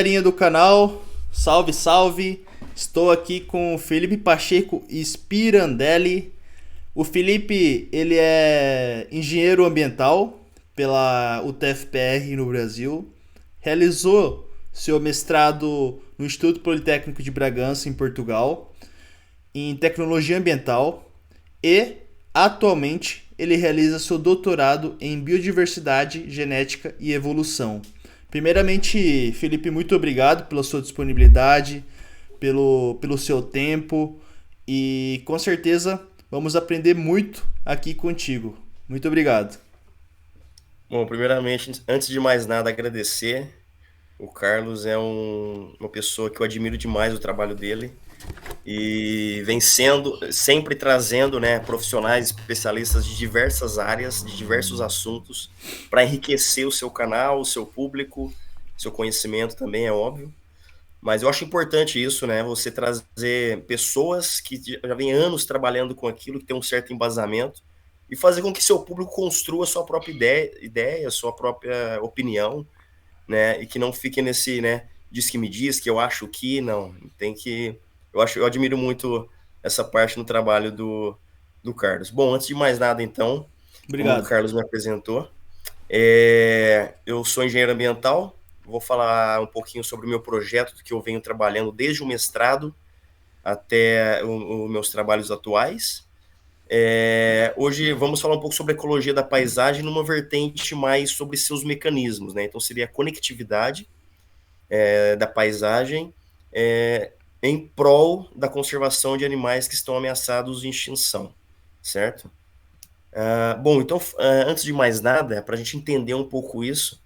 Galerinha do canal, salve, salve. Estou aqui com o Felipe Pacheco Spirandelli. O Felipe, ele é engenheiro ambiental pela UTFPR no Brasil. Realizou seu mestrado no Instituto Politécnico de Bragança, em Portugal, em tecnologia ambiental e, atualmente, ele realiza seu doutorado em biodiversidade, genética e evolução. Primeiramente, Felipe, muito obrigado pela sua disponibilidade, pelo seu tempo e com certeza vamos aprender muito aqui contigo. Muito obrigado. Bom, primeiramente, antes de mais nada, agradecer. O Carlos é uma pessoa que eu admiro demais o trabalho dele e vem sendo, sempre trazendo, né, profissionais especialistas de diversas áreas, de diversos assuntos, para enriquecer o seu canal, o seu público, seu conhecimento também, é óbvio. Mas eu acho importante isso, né, você trazer pessoas que já vêm anos trabalhando com aquilo, que tem um certo embasamento, e fazer com que seu público construa sua própria ideia, sua própria opinião, né? E que não fique nesse, né? Diz que me diz, que eu acho que, não. Tem que. Eu admiro muito essa parte no trabalho do Carlos. Bom, antes de mais nada, então, como o Obrigado. Carlos me apresentou, eu sou engenheiro ambiental. Vou falar um pouquinho sobre o meu projeto que eu venho trabalhando desde o mestrado até os meus trabalhos atuais. Hoje vamos falar um pouco sobre a ecologia da paisagem numa vertente mais sobre seus mecanismos, né? Então seria a conectividade da paisagem em prol da conservação de animais que estão ameaçados de extinção, certo? Bom, então antes de mais nada, para a gente entender um pouco isso,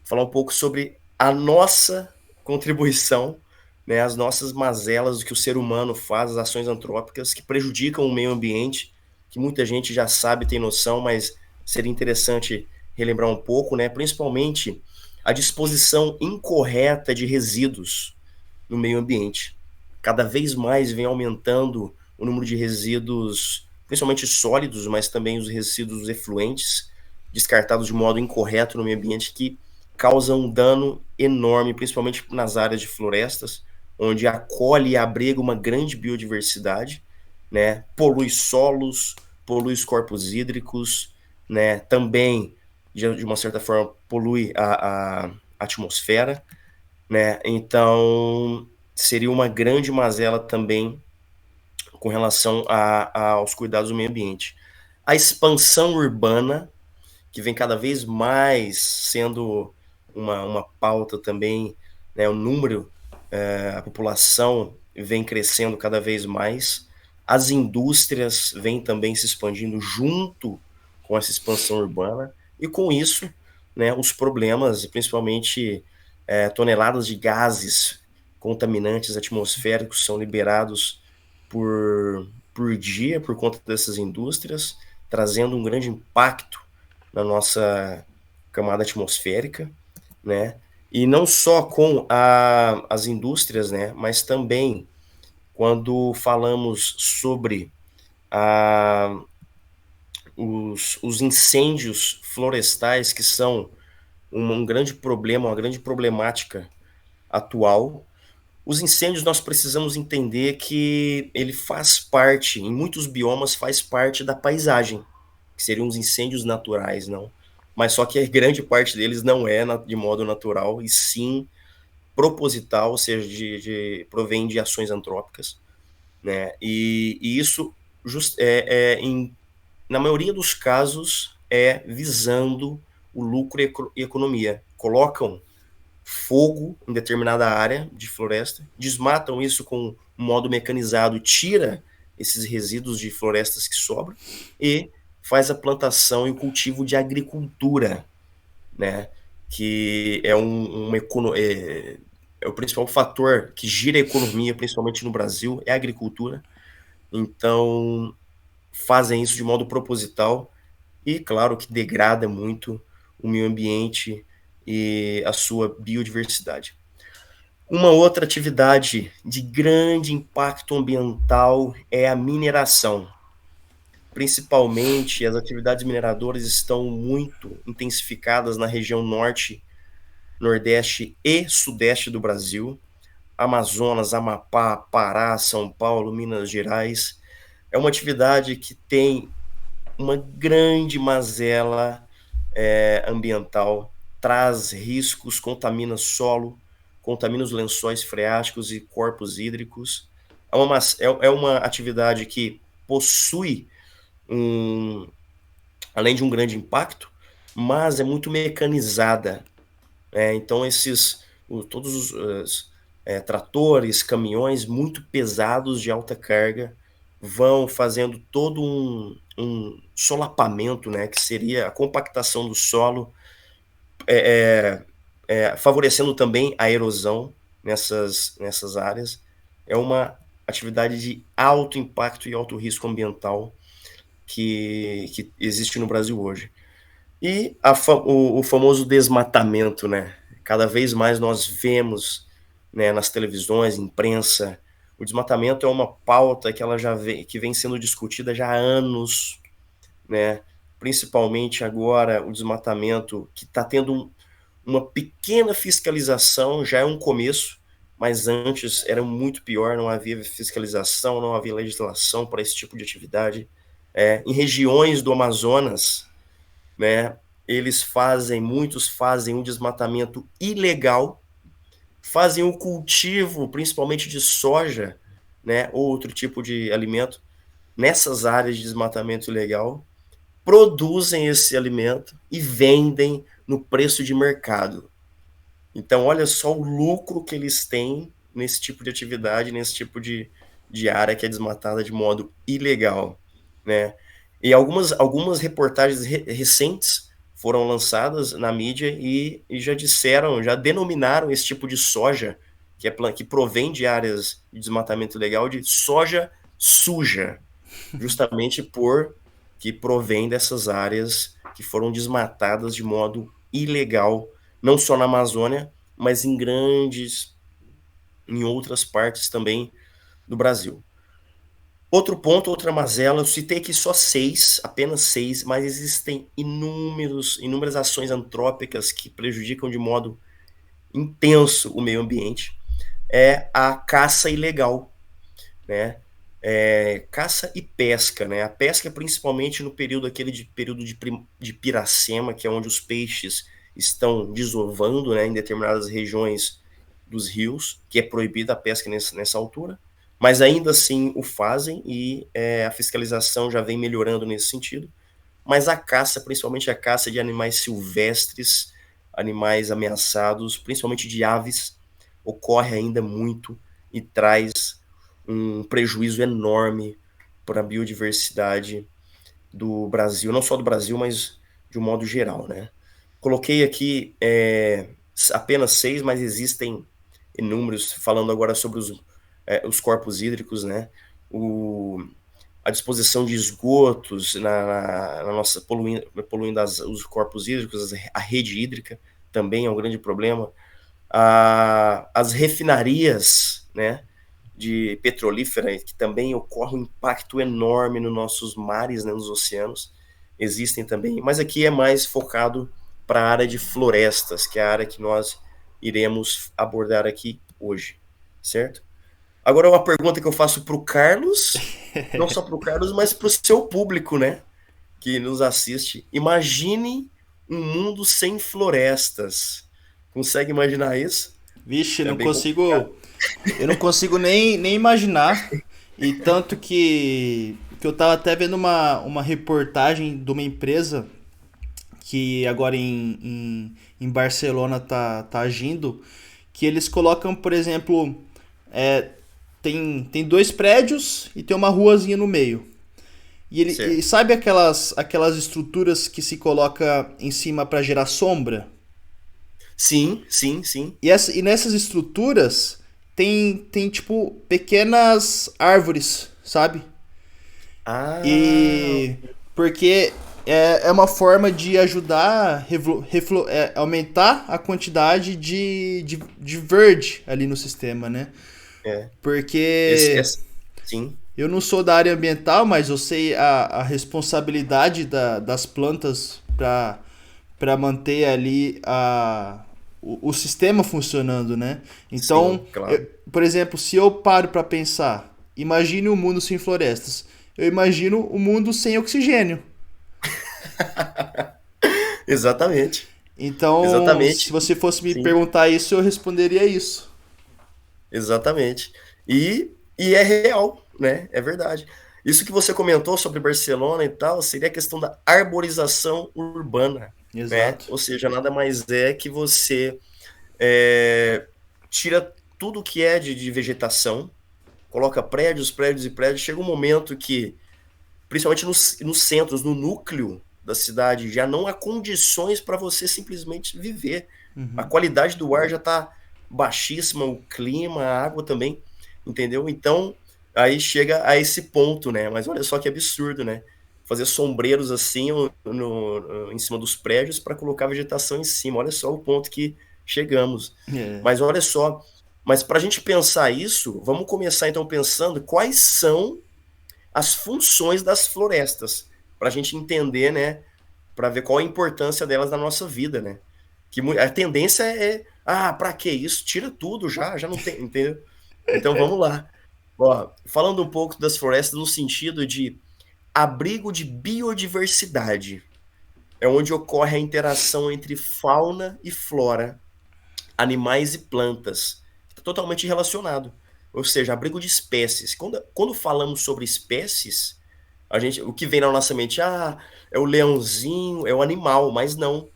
falar um pouco sobre a nossa contribuição, né, as nossas mazelas, o que o ser humano faz, as ações antrópicas que prejudicam o meio ambiente, que muita gente já sabe, tem noção, mas seria interessante relembrar um pouco, né, principalmente a disposição incorreta de resíduos no meio ambiente. Cada vez mais vem aumentando o número de resíduos, principalmente sólidos, mas também os resíduos efluentes, descartados de modo incorreto no meio ambiente, que causam um dano enorme, principalmente nas áreas de florestas, onde acolhe e abriga uma grande biodiversidade, né? Polui solos, polui os corpos hídricos, né? Também, de uma certa forma, polui a atmosfera, né? Então, seria uma grande mazela também com relação aos cuidados do meio ambiente. A expansão urbana, que vem cada vez mais sendo uma pauta também, né? O número, a população vem crescendo cada vez mais, as indústrias vêm também se expandindo junto com essa expansão urbana, e com isso, né, os problemas, principalmente toneladas de gases contaminantes atmosféricos são liberados por dia por conta dessas indústrias, trazendo um grande impacto na nossa camada atmosférica, né? E não só com as indústrias, né? Mas também quando falamos sobre a, os incêndios florestais, que são um grande problema, uma grande problemática atual. Os incêndios, nós precisamos entender que ele faz parte, em muitos biomas, faz parte da paisagem, que seriam os incêndios naturais, não? Mas só que a grande parte deles não é de modo natural, e sim proposital, ou seja, provém de ações antrópicas, né? E isso, na maioria dos casos, é visando o lucro e economia. Colocam fogo em determinada área de floresta, desmatam isso com um modo mecanizado, tira esses resíduos de florestas que sobram e faz a plantação e o cultivo de agricultura, né? Que é é o principal fator que gira a economia, principalmente no Brasil, é a agricultura. Então, fazem isso de modo proposital e, claro, que degrada muito o meio ambiente e a sua biodiversidade. Uma outra atividade de grande impacto ambiental é a mineração. Principalmente, as atividades mineradoras estão muito intensificadas na região norte Nordeste e Sudeste do Brasil, Amazonas, Amapá, Pará, São Paulo, Minas Gerais. É uma atividade que tem uma grande mazela ambiental, traz riscos, contamina solo, contamina os lençóis freáticos e corpos hídricos. É uma atividade que possui além de um grande impacto, mas é muito mecanizada. Então, todos os tratores, caminhões muito pesados de alta carga vão fazendo todo um solapamento, né, que seria a compactação do solo, favorecendo também a erosão nessas áreas. É uma atividade de alto impacto e alto risco ambiental que existe no Brasil hoje. E o famoso desmatamento, né? Cada vez mais nós vemos, né, nas televisões, imprensa, o desmatamento é uma pauta que que vem sendo discutida já há anos, né? Principalmente agora o desmatamento que está tendo uma pequena fiscalização, já é um começo, mas antes era muito pior, não havia fiscalização, não havia legislação para esse tipo de atividade. Em regiões do Amazonas, né, muitos fazem um desmatamento ilegal, fazem o cultivo, principalmente de soja, né, ou outro tipo de alimento, nessas áreas de desmatamento ilegal, produzem esse alimento e vendem no preço de mercado. Então, olha só o lucro que eles têm nesse tipo de atividade, nesse tipo de área que é desmatada de modo ilegal, né? E algumas reportagens recentes foram lançadas na mídia e já denominaram esse tipo de soja, que provém de áreas de desmatamento ilegal, de soja suja, justamente por que provém dessas áreas que foram desmatadas de modo ilegal, não só na Amazônia, mas em outras partes também do Brasil. Outro ponto, outra mazela, eu citei aqui só apenas seis, mas existem inúmeras ações antrópicas que prejudicam de modo intenso o meio ambiente. É a caça ilegal, né? Caça e pesca, né? A pesca principalmente no período de Piracema, que é onde os peixes estão desovando, né, em determinadas regiões dos rios, que é proibida a pesca nessa altura, mas ainda assim o fazem e a fiscalização já vem melhorando nesse sentido. Mas a caça, principalmente a caça de animais silvestres, animais ameaçados, principalmente de aves, ocorre ainda muito e traz um prejuízo enorme para a biodiversidade do Brasil, não só do Brasil, mas de um modo geral, né? Coloquei aqui apenas seis, mas existem inúmeros, falando agora sobre os corpos hídricos, né? A disposição de esgotos na nossa poluindo os corpos hídricos, a rede hídrica também é um grande problema. As refinarias, né, de petrolífera, que também ocorre um impacto enorme nos nossos mares, né, nos oceanos, existem também, mas aqui é mais focado para a área de florestas, que é a área que nós iremos abordar aqui hoje, certo? Agora uma pergunta que eu faço para o Carlos, não só para o Carlos, mas para o seu público, né, que nos assiste. Imagine um mundo sem florestas. Consegue imaginar isso? Vixe, É bem complicado. eu não consigo nem imaginar. E tanto que eu tava até vendo uma reportagem de uma empresa que agora em Barcelona tá agindo, que eles colocam, por exemplo, é, tem dois prédios e tem uma ruazinha no meio. E Certo. sabe aquelas estruturas que se coloca em cima para gerar sombra? Sim, sim, sim. E nessas estruturas tem tipo pequenas árvores, sabe? Ah, E porque é uma forma de ajudar a aumentar a quantidade de verde ali no sistema, né? é. Porque Sim, eu não sou da área ambiental, mas eu sei a responsabilidade das plantas para manter ali o sistema funcionando, né? Então, Sim, claro. por exemplo, se eu paro para pensar, imagine um mundo sem florestas. Eu imagino um mundo sem oxigênio. Exatamente. Então, se Exatamente. você fosse me Sim, perguntar isso, eu responderia isso. exatamente. E é real, né? É verdade. Isso que você comentou sobre Barcelona e tal, seria a questão da arborização urbana, né? Exato. Ou seja, nada mais é que você é, tira tudo que é de vegetação, coloca prédios, prédios e prédios. Chega um momento que, principalmente nos centros, no núcleo da cidade, já não há condições para você simplesmente viver. A qualidade do ar já está baixíssima, o clima, a água também, entendeu? Então, aí chega a esse ponto, né? Mas olha só que absurdo, né? Fazer sombreiros assim em cima dos prédios para colocar vegetação em cima. Olha só o ponto que chegamos. É. Mas olha só, mas para a gente pensar isso, vamos começar então pensando quais são as funções das florestas, para a gente entender, né, para ver qual a importância delas na nossa vida, né? Que a tendência para que isso? Tira tudo já não tem, entendeu? Então vamos lá. Ó, falando um pouco das florestas no sentido de abrigo de biodiversidade, é onde ocorre a interação entre fauna e flora, animais e plantas. Está totalmente relacionado. Ou seja, abrigo de espécies. Quando falamos sobre espécies, o que vem na nossa mente, é o leãozinho, é o animal, mas não.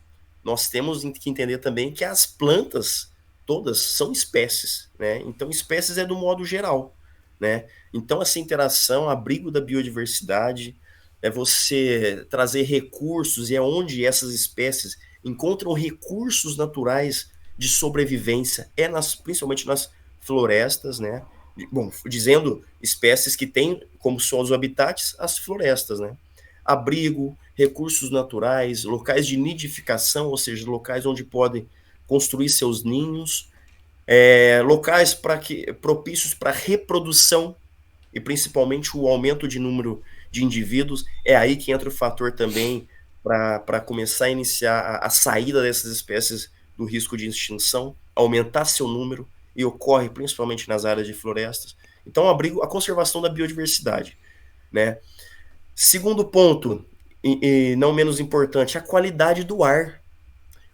Nós temos que entender também que as plantas todas são espécies, né? Então, espécies é do modo geral, né? Então, essa interação, abrigo da biodiversidade, é você trazer recursos e é onde essas espécies encontram recursos naturais de sobrevivência, principalmente nas florestas, né? Bom, dizendo espécies que têm como seus habitats as florestas, né? Abrigo, recursos naturais, locais de nidificação, ou seja, locais onde podem construir seus ninhos, locais propícios para reprodução e principalmente o aumento de número de indivíduos. É aí que entra o fator também para começar a iniciar a saída dessas espécies do risco de extinção, aumentar seu número, e ocorre principalmente nas áreas de florestas. Então, a conservação da biodiversidade, né? Segundo ponto, e não menos importante, a qualidade do ar.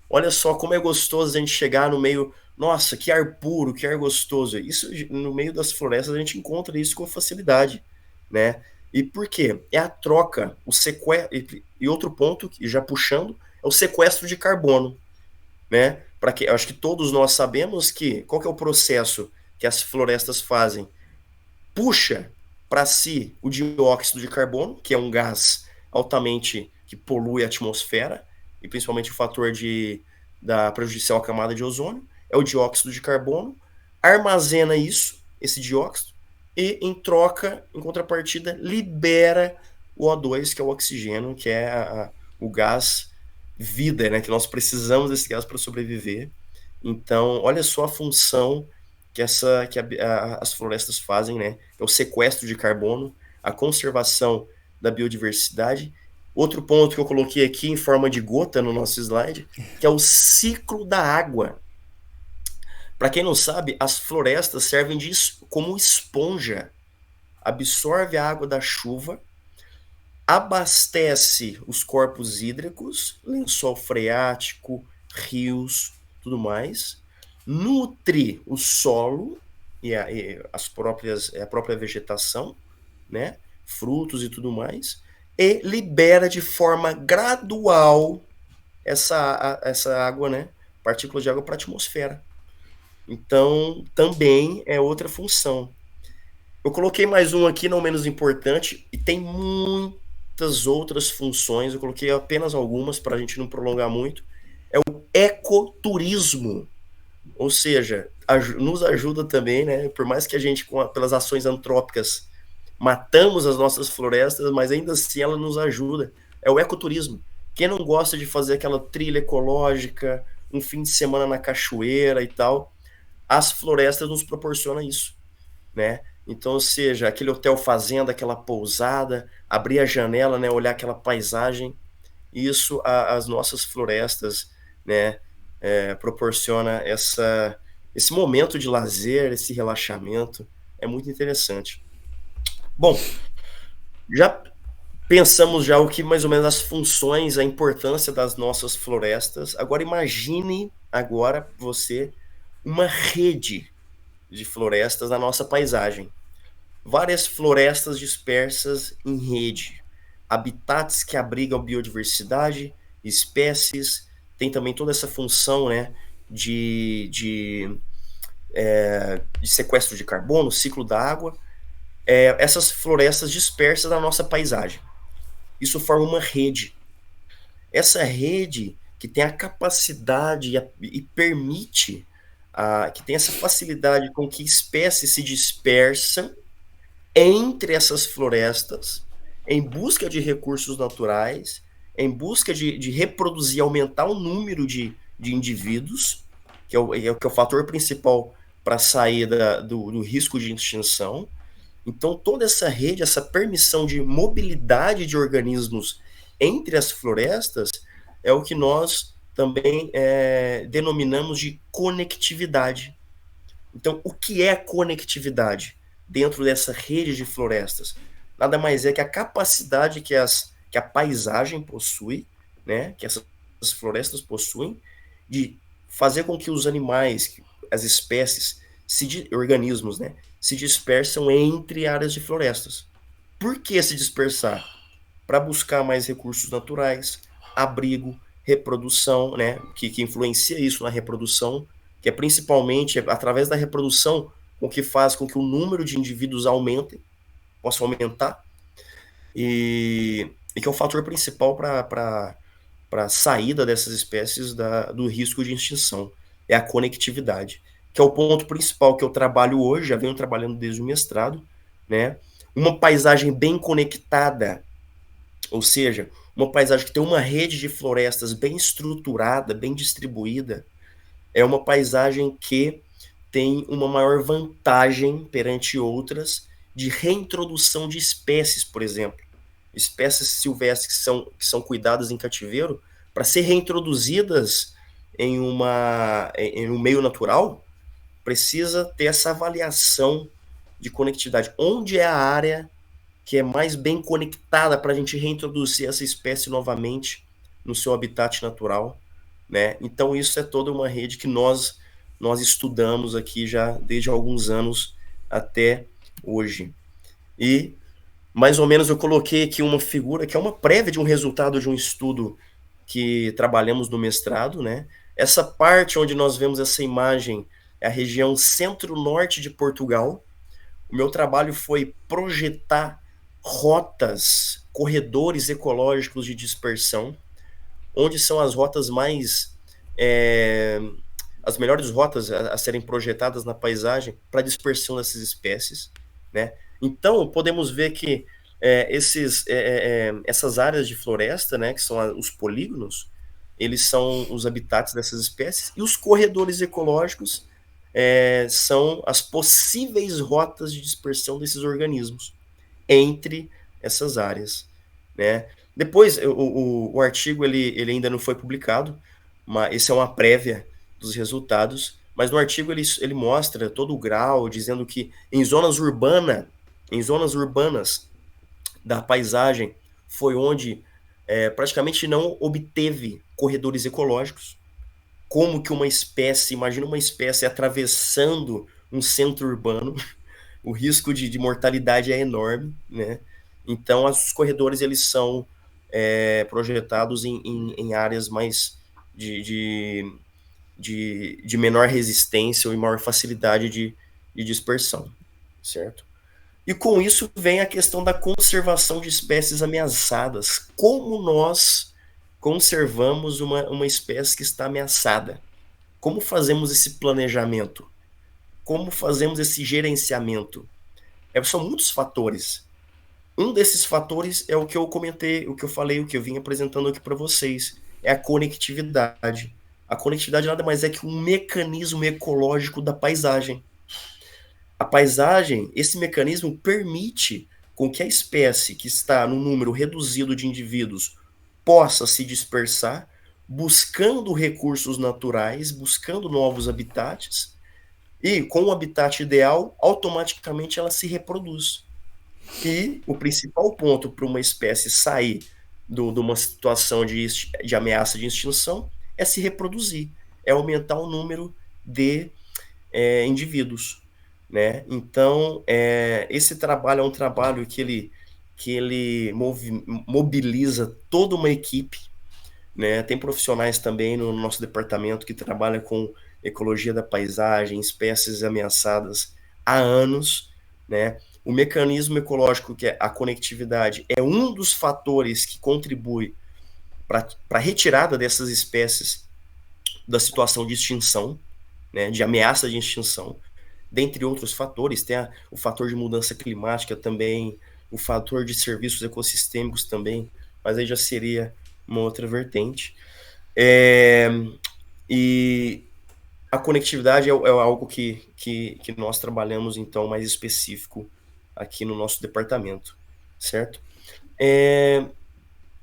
Olha só como é gostoso a gente chegar no meio. Nossa, que ar puro, que ar gostoso. Isso no meio das florestas a gente encontra isso com facilidade, né? E por quê? É a troca, o sequestro. E outro ponto, já puxando, é o sequestro de carbono, né? Para que, eu acho que todos nós sabemos que qual que é o processo que as florestas fazem? Puxa para si o dióxido de carbono, que é um gás altamente que polui a atmosfera, e principalmente o fator da prejudicial à camada de ozônio, é o dióxido de carbono, armazena isso, esse dióxido, e em troca, em contrapartida, libera o O2, que é o oxigênio, que é o gás vida, né? Que nós precisamos desse gás para sobreviver. Então, olha só a função que as florestas fazem, né? É o sequestro de carbono, a conservação da biodiversidade. Outro ponto que eu coloquei aqui em forma de gota no nosso slide, que é o ciclo da água. Para quem não sabe, as florestas servem como esponja. Absorve a água da chuva, abastece os corpos hídricos, lençol freático, rios, tudo mais, nutre o solo e a própria vegetação, né? Frutos e tudo mais, e libera de forma gradual essa água, né? Partículas de água para a atmosfera. Então, também é outra função. Eu coloquei mais um aqui, não menos importante, e tem muitas outras funções. Eu coloquei apenas algumas para a gente não prolongar muito. É o ecoturismo, ou seja, nos ajuda também, né? Por mais que a gente, pelas ações antrópicas, matamos as nossas florestas, mas ainda assim ela nos ajuda. É o ecoturismo. Quem não gosta de fazer aquela trilha ecológica, um fim de semana na cachoeira e tal, as florestas nos proporcionam isso, né? Então, ou seja, aquele hotel fazenda, aquela pousada, abrir a janela, né, olhar aquela paisagem, isso as nossas florestas, né, proporciona esse momento de lazer, esse relaxamento. É muito interessante. Bom, já pensamos já o que mais ou menos as funções, a importância das nossas florestas. Agora imagine agora você uma rede de florestas na nossa paisagem. Várias florestas dispersas em rede, habitats que abrigam biodiversidade, espécies, tem também toda essa função, né, de sequestro de carbono, ciclo da água, essas florestas dispersas na nossa paisagem. Isso forma uma rede. Essa rede que tem a capacidade e permite que tem essa facilidade com que espécies se dispersam entre essas florestas em busca de recursos naturais, em busca de reproduzir, aumentar o número de indivíduos, que é o fator principal para a saída do risco de extinção. Então, toda essa rede, essa permissão de mobilidade de organismos entre as florestas é o que nós também denominamos de conectividade. Então, o que é conectividade dentro dessa rede de florestas? Nada mais é que a capacidade que a paisagem possui, né, que essas florestas possuem, de fazer com que os animais, as espécies, organismos, né, se dispersam entre áreas de florestas. Por que se dispersar? Para buscar mais recursos naturais, abrigo, reprodução, né, que influencia isso na reprodução, que é principalmente através da reprodução o que faz com que o número de indivíduos aumente, possa aumentar, e que é o fator principal para a saída dessas espécies do risco de extinção. É a conectividade, que é o ponto principal que eu trabalho hoje, já venho trabalhando desde o mestrado, né? Uma paisagem bem conectada, ou seja, uma paisagem que tem uma rede de florestas bem estruturada, bem distribuída, é uma paisagem que tem uma maior vantagem perante outras de reintrodução de espécies, por exemplo. Espécies silvestres que são cuidadas em cativeiro, para ser reintroduzidas em um meio natural, precisa ter essa avaliação de conectividade. Onde é a área que é mais bem conectada para a gente reintroduzir essa espécie novamente no seu habitat natural, né? Então isso é toda uma rede que nós estudamos aqui já desde alguns anos até hoje. E mais ou menos eu coloquei aqui uma figura que é uma prévia de um resultado de um estudo que trabalhamos no mestrado, né? Essa parte onde nós vemos essa imagem é a região centro-norte de Portugal. O meu trabalho foi projetar rotas, corredores ecológicos de dispersão, onde são as rotas as melhores rotas a serem projetadas na paisagem para dispersão dessas espécies, né? Então, podemos ver que essas áreas de floresta, né, que são os polígonos, eles são os habitats dessas espécies, e os corredores ecológicos são as possíveis rotas de dispersão desses organismos entre essas áreas, né? Depois, o artigo ele ainda não foi publicado, mas esse é uma prévia dos resultados, mas no artigo ele mostra todo o grau, dizendo que em zonas urbanas da paisagem foi onde praticamente não obteve corredores ecológicos. Como que imagina uma espécie atravessando um centro urbano, o risco de mortalidade é enorme, né? Então, os corredores eles são projetados em áreas mais de menor resistência ou maior facilidade de dispersão, certo? E com isso vem a questão da conservação de espécies ameaçadas. Como nós conservamos uma espécie que está ameaçada? Como fazemos esse planejamento? Como fazemos esse gerenciamento? São muitos fatores. Um desses fatores é o que eu comentei, o que eu falei, o que eu vim apresentando aqui para vocês. É a conectividade. A conectividade nada mais é que um mecanismo ecológico da paisagem. A paisagem, esse mecanismo permite com que a espécie que está num número reduzido de indivíduos possa se dispersar, buscando recursos naturais, buscando novos habitats, e com o habitat ideal, automaticamente ela se reproduz. E o principal ponto para uma espécie sair de uma situação de ameaça de extinção é se reproduzir, é aumentar o número de indivíduos, né? Então, esse trabalho é um trabalho que ele mobiliza toda uma equipe, né? Tem profissionais também no nosso departamento que trabalham com ecologia da paisagem, espécies ameaçadas há anos, né? O mecanismo ecológico, que é a conectividade, é um dos fatores que contribui para a retirada dessas espécies da situação de extinção, né, de ameaça de extinção, dentre outros fatores. Tem o fator de mudança climática também, o fator de serviços ecossistêmicos também, mas aí já seria uma outra vertente. E a conectividade é algo que nós trabalhamos, então, mais específico aqui no nosso departamento, certo?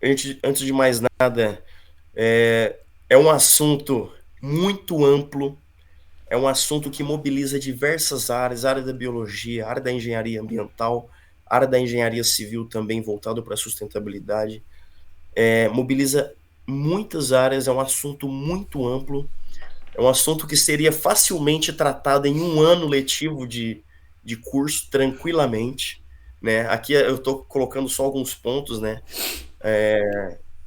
Antes de mais nada, é um assunto muito amplo, é um assunto que mobiliza diversas áreas, área da biologia, área da engenharia ambiental, área da engenharia civil também voltado para a sustentabilidade, mobiliza muitas áreas, é um assunto muito amplo, é um assunto que seria facilmente tratado em um ano letivo de curso, tranquilamente, né? Aqui eu estou colocando só alguns pontos, né?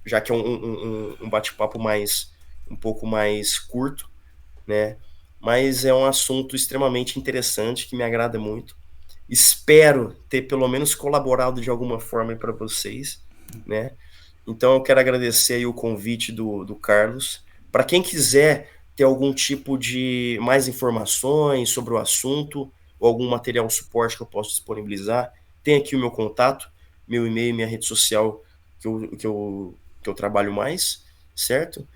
Já que é um bate-papo um pouco mais curto, né? Mas é um assunto extremamente interessante que me agrada muito. Espero ter pelo menos colaborado de alguma forma para vocês, né? Então eu quero agradecer aí o convite do Carlos. Para quem quiser ter algum tipo de mais informações sobre o assunto ou algum material suporte que eu posso disponibilizar, tem aqui o meu contato, meu e-mail, minha rede social que eu trabalho mais, certo?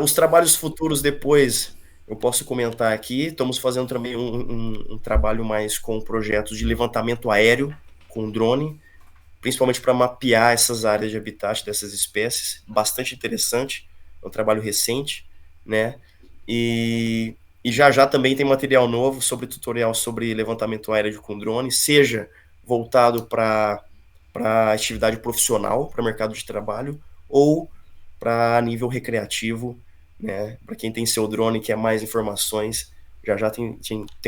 Os trabalhos futuros depois eu posso comentar aqui. Estamos fazendo também um trabalho mais com projetos de levantamento aéreo com drone, principalmente para mapear essas áreas de habitat dessas espécies. Bastante interessante, é um trabalho recente, né? E já também tem material novo sobre tutorial sobre levantamento aéreo com drone, seja voltado para atividade profissional, para mercado de trabalho, ou para nível recreativo, né? Para quem tem seu drone e quer mais informações, já tem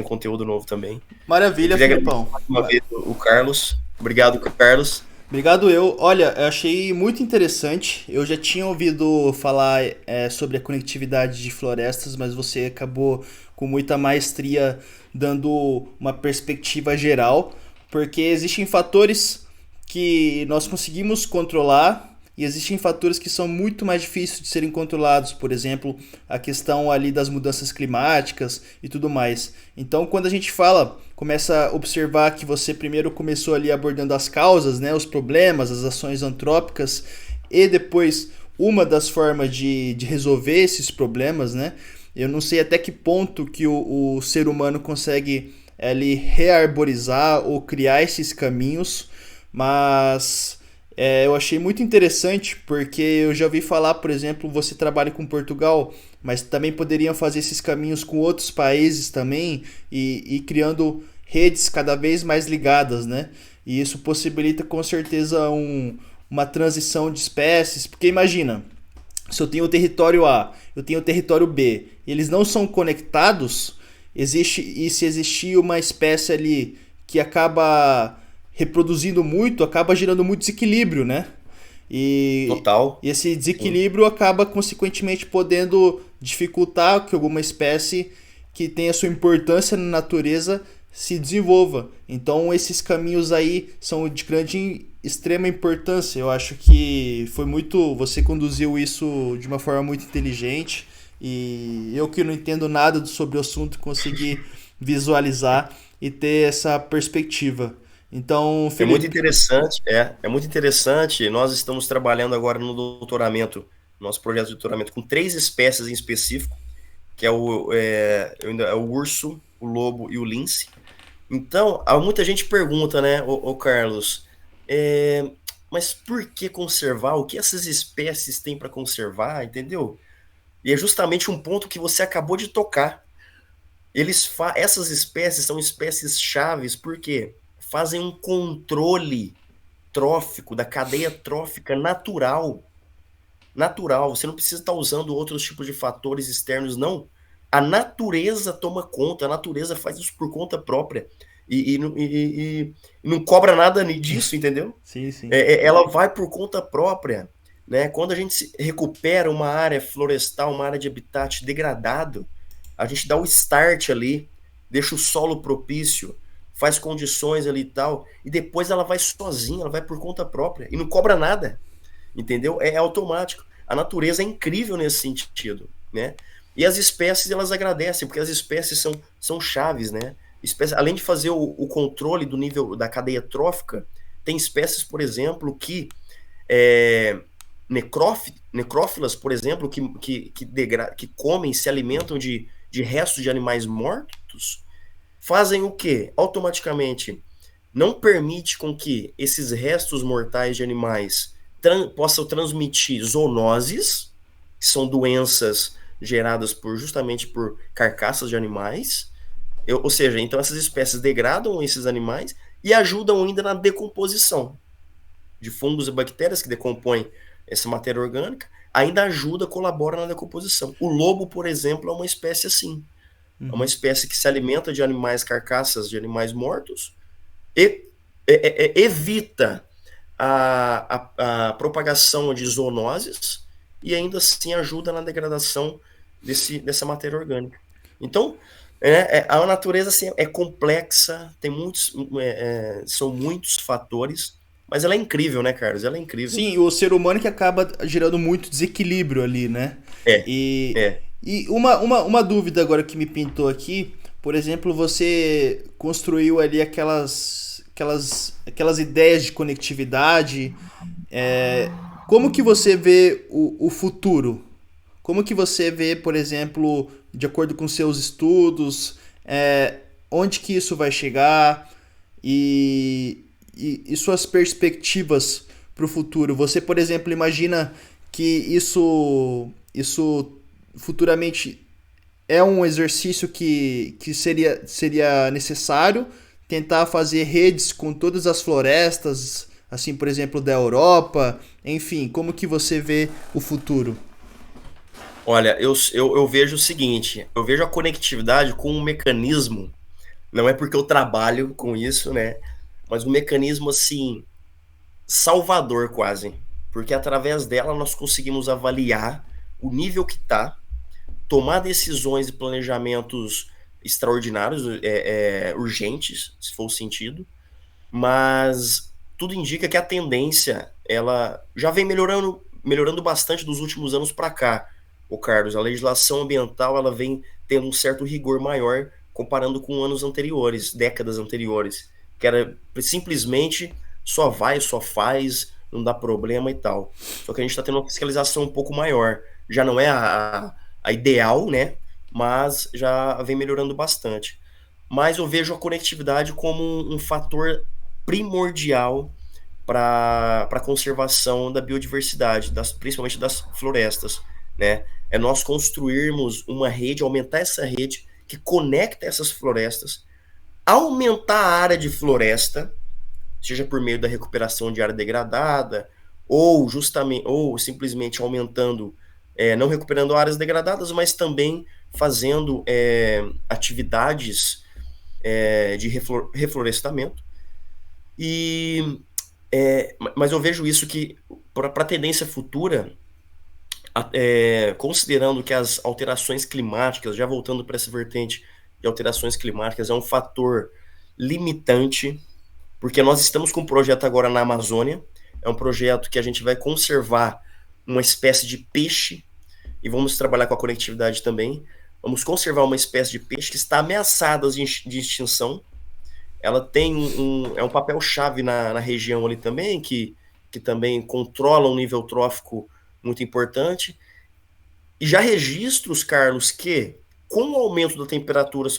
conteúdo novo também. Eu Maravilha, queria agradecer Filipão. mais uma vez o Carlos. Obrigado, Carlos. Obrigado eu. Olha, eu achei muito interessante. Eu já tinha ouvido falar sobre a conectividade de florestas, mas você acabou com muita maestria dando uma perspectiva geral, porque existem fatores que nós conseguimos controlar e existem fatores que são muito mais difíceis de serem controlados, por exemplo, a questão ali das mudanças climáticas e tudo mais. Então, quando a gente fala, começa a observar que você primeiro começou ali abordando as causas, né, os problemas, as ações antrópicas, e depois uma das formas de resolver esses problemas, né? Eu não sei até que ponto que o ser humano consegue ali rearborizar ou criar esses caminhos, mas eu achei muito interessante porque eu já ouvi falar, por exemplo, você trabalha com Portugal, mas também poderiam fazer esses caminhos com outros países também e criando redes cada vez mais ligadas, né? E isso possibilita com certeza uma transição de espécies, porque imagina, se eu tenho o território A, eu tenho o território B, e eles não são conectados, e se existir uma espécie ali que acaba reproduzindo muito, acaba gerando muito desequilíbrio, né? Total. E esse desequilíbrio acaba consequentemente podendo dificultar que alguma espécie que tenha sua importância na natureza se desenvolva. Então esses caminhos aí são de grande extrema importância. Eu acho que foi muito, você conduziu isso de uma forma muito inteligente e eu que não entendo nada sobre o assunto consegui visualizar e ter essa perspectiva. Então, É muito Felipe, interessante, é muito interessante. Nós estamos trabalhando agora no doutoramento, nosso projeto de doutoramento, com 3 espécies em específico, que é o urso, o lobo e o lince. Então, muita gente pergunta, né, o Carlos, mas por que conservar? O que essas espécies têm para conservar, entendeu? E é justamente um ponto que você acabou de tocar. Essas espécies são espécies chaves porque fazem um controle trófico da cadeia trófica natural. Natural, você não precisa estar usando outros tipos de fatores externos, não. A natureza toma conta, a natureza faz isso por conta própria. E não cobra nada disso, entendeu? Sim, sim. Ela vai por conta própria. Né? Quando a gente recupera uma área florestal, uma área de habitat degradado, a gente dá o start ali, deixa o solo propício, faz condições ali e tal, e depois ela vai sozinha, ela vai por conta própria e não cobra nada, entendeu? É automático. A natureza é incrível nesse sentido, né? E as espécies, elas agradecem, porque as espécies são chaves, né? Além de fazer o controle do nível da cadeia trófica, tem espécies, por exemplo, que é, necrófilas, por exemplo, que comem, se alimentam de restos de animais mortos, fazem o quê? Automaticamente não permite com que esses restos mortais de animais possam transmitir zoonoses, que são doenças geradas justamente por carcaças de animais. Ou seja, então essas espécies degradam esses animais e ajudam ainda na decomposição de fungos e bactérias que decompõem essa matéria orgânica, ainda ajuda, colabora na decomposição. O lobo, por exemplo, é uma espécie assim. É uma Uhum. espécie que se alimenta de animais, carcaças de animais mortos, e evita a propagação de zoonoses e ainda assim ajuda na degradação dessa matéria orgânica. Então, a natureza assim, é complexa, tem são muitos fatores, mas ela é incrível, né, Carlos? Ela é incrível. Sim, o ser humano que acaba gerando muito desequilíbrio ali, né? É, E, é. e uma dúvida agora que me pintou aqui, por exemplo, você construiu ali aquelas ideias de conectividade. Como que você vê o futuro? Como que você vê, por exemplo, de acordo com seus estudos, onde que isso vai chegar e suas perspectivas para o futuro? Você, por exemplo, imagina que isso futuramente é um exercício que seria necessário tentar fazer redes com todas as florestas, assim, por exemplo, da Europa, enfim, como que você vê o futuro? Olha, eu vejo o seguinte, eu vejo a conectividade com um mecanismo, não é porque eu trabalho com isso, né? Mas um mecanismo assim, salvador quase. Porque através dela nós conseguimos avaliar o nível que está, tomar decisões e planejamentos extraordinários, urgentes, se for o sentido, mas tudo indica que a tendência ela já vem melhorando bastante dos últimos anos para cá. O Carlos, a legislação ambiental ela vem tendo um certo rigor maior comparando com anos anteriores, décadas anteriores, que era simplesmente só vai, só faz, não dá problema e tal. Só que a gente está tendo uma fiscalização um pouco maior. Já não é a ideal, né? Mas já vem melhorando bastante. Mas eu vejo a conectividade como um fator primordial para a conservação da biodiversidade, principalmente das florestas, né? É nós construirmos uma rede, aumentar essa rede que conecta essas florestas, aumentar a área de floresta, seja por meio da recuperação de área degradada, ou simplesmente aumentando, não recuperando áreas degradadas, mas também fazendo atividades de reflorestamento. Mas eu vejo isso que, para a tendência futura, considerando que as alterações climáticas, já voltando para essa vertente de alterações climáticas, é um fator limitante, porque nós estamos com um projeto agora na Amazônia, é um projeto que a gente vai conservar uma espécie de peixe, e vamos trabalhar com a conectividade também, vamos conservar uma espécie de peixe que está ameaçada de extinção. Ela tem é um papel-chave na região ali também, que também controla um nível trófico muito importante. E já registros, Carlos, que com o aumento da temperatura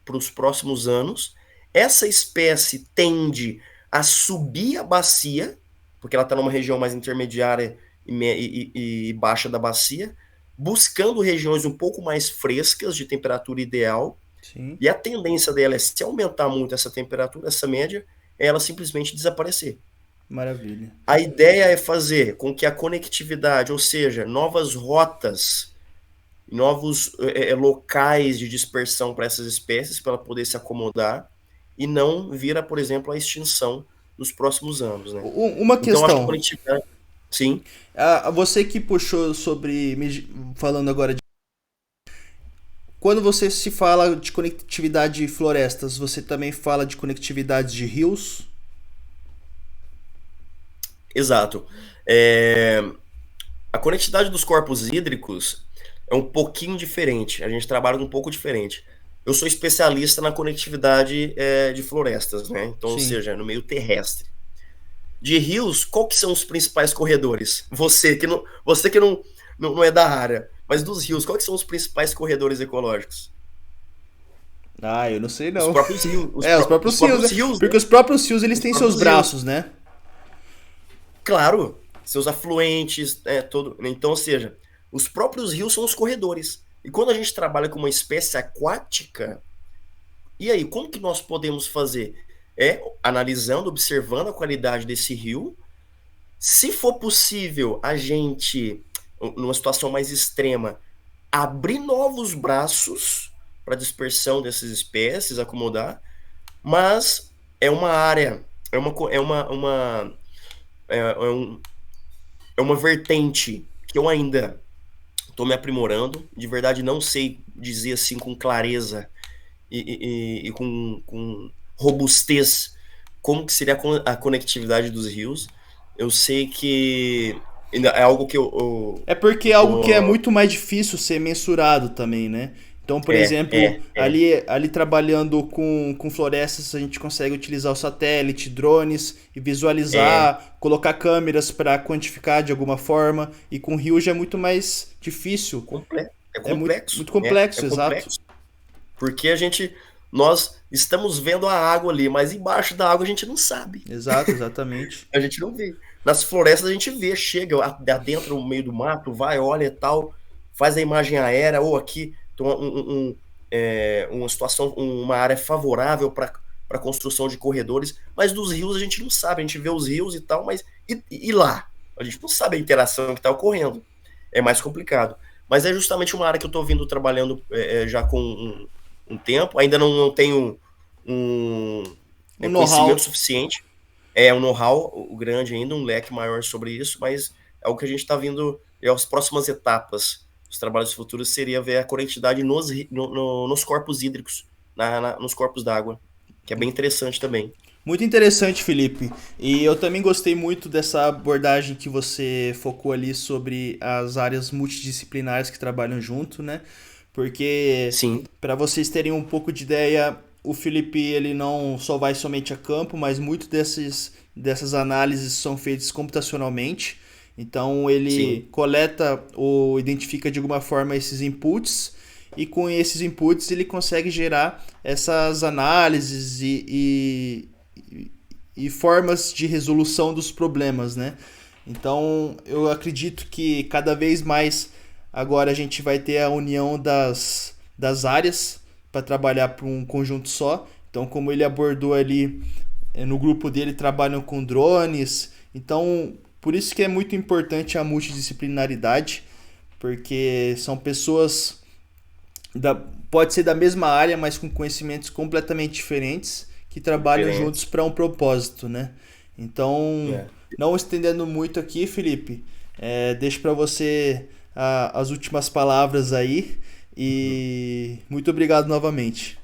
para os próximos anos, essa espécie tende a subir a bacia, porque ela está numa região mais intermediária e baixa da bacia, buscando regiões um pouco mais frescas, de temperatura ideal, Sim, e a tendência dela é, se aumentar muito essa temperatura, essa média, é ela simplesmente desaparecer. maravilha. A ideia é fazer com que a conectividade, ou seja, novas rotas, novos locais de dispersão para essas espécies, para ela poder se acomodar, e não vira, por exemplo, a extinção nos próximos anos, né? Uma Então, acho que a questão. conectividade, sim, Você que puxou sobre. Falando agora de. Quando você se fala de conectividade de florestas, você também fala de conectividade de rios? exato. É, a conectividade dos corpos hídricos é um pouquinho diferente. A gente trabalha um pouco diferente. Eu sou especialista na conectividade de florestas, né? Então, ou Sim. seja, no meio terrestre. De rios, qual que são os principais corredores? Você que não é da área, mas dos rios, quais que são os principais corredores ecológicos? Ah, eu não sei Os não. próprios rios, É, os os próprios rios, né? próprios rios, né? Porque os próprios rios eles Os têm seus próprios rios. braços, né? Claro, seus afluentes, todo. Então, ou seja, os próprios rios são os corredores. E quando a gente trabalha com uma espécie aquática, e aí, como que nós podemos fazer? É analisando, observando a qualidade desse rio. Se for possível, a gente, numa situação mais extrema, abrir novos braços para dispersão dessas espécies, acomodar, mas é uma área, é, um, é uma vertente que eu ainda estou me aprimorando. De verdade, não sei dizer assim com clareza e com robustez como que seria a conectividade dos rios. Eu sei que ainda é algo que É porque eu é algo que é tô. muito mais difícil ser mensurado também, né? Então, por É, exemplo, é, é. ali trabalhando com florestas, a gente consegue utilizar o satélite, drones e É, visualizar, colocar câmeras para quantificar de alguma forma. E com rio já é muito mais difícil. é É muito, complexo, muito né? É complexo, exato. complexo. Porque nós estamos vendo a água ali, mas embaixo da água a gente não sabe. Exato, exatamente. A gente não vê. Nas florestas a gente vê, chega adentro no meio do mato, vai, olha e tal, faz a imagem aérea, ou aqui tem uma situação, uma área favorável para a construção de corredores, mas dos rios a gente não sabe, a gente vê os rios e tal, mas e lá? A gente não sabe a interação que está ocorrendo. É mais complicado. Mas é justamente uma área que eu estou vindo trabalhando já com um tempo, ainda não tenho um Um conhecimento know-how. suficiente, é um know-how grande ainda, um leque maior sobre isso, mas é o que a gente está vindo, as próximas etapas dos trabalhos futuros seria ver a conectividade nos corpos hídricos, nos corpos d'água, que é bem interessante também. Muito interessante, Felipe. E eu também gostei muito dessa abordagem que você focou ali sobre as áreas multidisciplinares que trabalham junto, né? Porque, Sim, para vocês terem um pouco de ideia, o Felipe ele não só vai somente a campo, mas muito dessas análises são feitas computacionalmente. Então sim, ele coleta ou identifica de alguma forma esses inputs e com esses inputs ele consegue gerar essas análises e formas de resolução dos problemas, né? Então eu acredito que cada vez mais agora a gente vai ter a união das áreas para trabalhar para um conjunto só. Então, como ele abordou ali no grupo dele, trabalham com drones. Então, por isso que é muito importante a multidisciplinaridade, porque são pessoas da, pode ser da mesma área, mas com conhecimentos completamente diferentes que trabalham juntos diferentes. para um propósito, né? Então, É. não estendendo muito aqui, Felipe, deixo para você as últimas palavras aí Uhum. e muito obrigado novamente.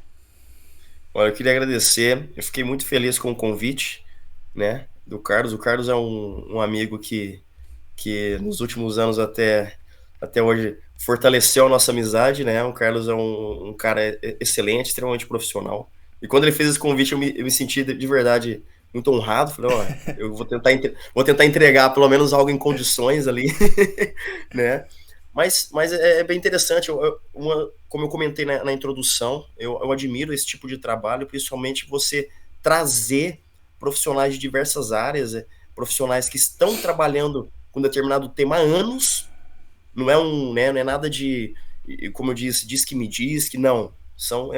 Olha, eu queria agradecer, eu fiquei muito feliz com o convite, né, do Carlos. O Carlos é um amigo que nos últimos anos até hoje fortaleceu a nossa amizade, né? O Carlos é um cara excelente, extremamente profissional. E quando ele fez esse convite, eu me senti de verdade muito honrado. Falei, ó, eu vou tentar entregar pelo menos algo em condições ali, né? Mas é bem interessante. Como eu comentei na introdução, eu admiro esse tipo de trabalho, principalmente você trazer profissionais de diversas áreas, profissionais que estão trabalhando com determinado tema há anos. Não é nada de, como eu disse, diz que me diz que não. São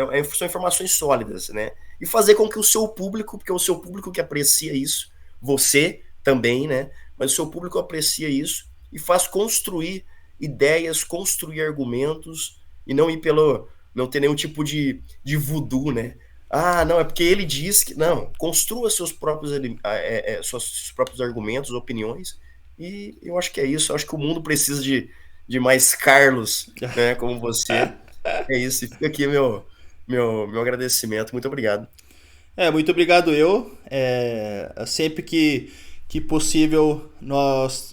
informações sólidas, né? E fazer com que o seu público, porque é o seu público que aprecia isso, você também, né? Mas o seu público aprecia isso e faz construir ideias, construir argumentos e não ir não ter nenhum tipo de voodoo, né? Ah, não, é porque ele diz que... Não, construa seus próprios argumentos, opiniões, e eu acho que é isso. Eu acho que o mundo precisa de mais Carlos, né, como você. É isso, e fica aqui meu agradecimento. Muito obrigado. Muito obrigado sempre que possível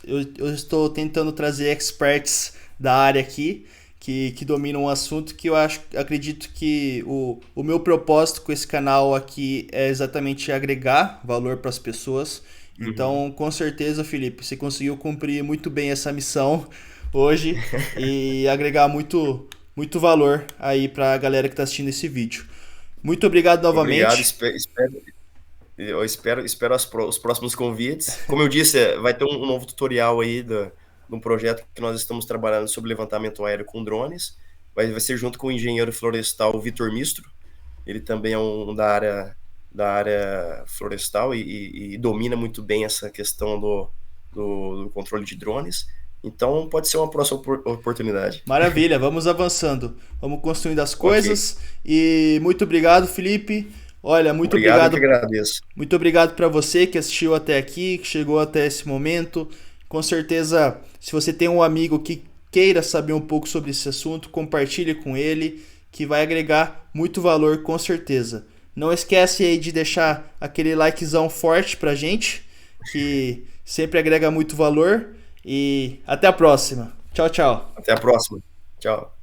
eu estou tentando trazer experts da área aqui que dominam o assunto, que acredito que o meu propósito com esse canal aqui é exatamente agregar valor para as pessoas. Então, com certeza, Felipe, você conseguiu cumprir muito bem essa missão hoje e agregar muito valor aí para a galera que está assistindo esse vídeo. Muito obrigado Obrigado, novamente. eu espero os próximos convites. Como eu disse, vai ter um novo tutorial aí de um projeto que nós estamos trabalhando sobre levantamento aéreo com drones. Vai ser junto com o engenheiro florestal Vitor Mistro. Ele também é da área florestal e domina muito bem essa questão do controle de drones. Então pode ser uma próxima oportunidade. Maravilha, vamos avançando. Vamos construindo as coisas. Ok. E muito obrigado, Felipe. Olha, muito Obrigado, eu que obrigado. agradeço. Muito obrigado para você que assistiu até aqui, que chegou até esse momento. Com certeza, se você tem um amigo que queira saber um pouco sobre esse assunto, compartilhe com ele, que vai agregar muito valor com certeza. Não esquece aí de deixar aquele likezão forte pra gente, que sempre agrega muito valor. E até a próxima. Tchau, tchau. Até a próxima. Tchau.